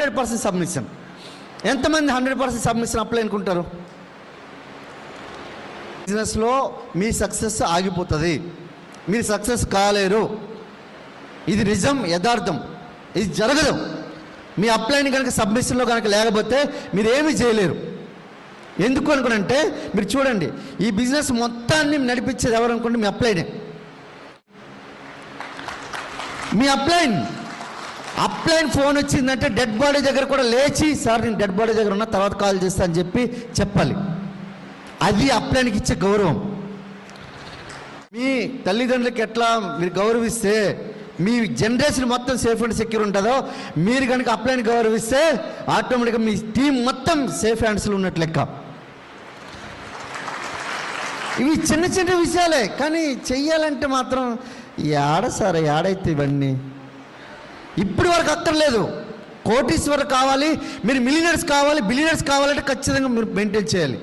100% submission. ఎంతమంది 100% submission apply అనుకుంటారు? బిజినెస్లో మీ సక్సెస్ ఆగిపోతుంది, మీరు సక్సెస్ కాలేరు. ఇది నిజం, యథార్థం, ఇది జరగదు. మీ అప్లైని కనుక సబ్మిషన్లో కనుక లేకపోతే మీరు ఏమీ చేయలేరు. ఎందుకు అనుకునంటే మీరు చూడండి, ఈ బిజినెస్ మొత్తాన్ని నడిపించేది ఎవరు అనుకుంటే మీ అప్లైనే. మీ అప్లైన్ ఫోన్ వచ్చిందంటే డెడ్ బాడీ దగ్గర కూడా లేచి, సార్ నేను డెడ్ బాడీ దగ్గర ఉన్నా తర్వాత కాల్ చేస్తా అని చెప్పాలి. అది అప్లైన్కి ఇచ్చే గౌరవం. మీ తల్లిదండ్రులకి ఎట్లా మీరు గౌరవిస్తే మీ జనరేషన్ మొత్తం సేఫ్ అండ్ సెక్యూర్ ఉంటుందో, మీరు కనుక అప్లైన్ గౌరవిస్తే ఆటోమేటిక్గా మీ టీం మొత్తం సేఫ్ హ్యాండ్స్లో ఉన్నట్లు లెక్క. ఇవి చిన్న చిన్న విషయాలే, కానీ చెయ్యాలంటే మాత్రం ఏడైతే ఇవన్నీ ఇప్పటి వరకు అక్కర్లేదు. కోటీశ్వరు కావాలి, మీరు మిలియనర్స్ కావాలి, బిలియనర్స్ కావాలంటే ఖచ్చితంగా మీరు మెయింటైన్ చేయాలి.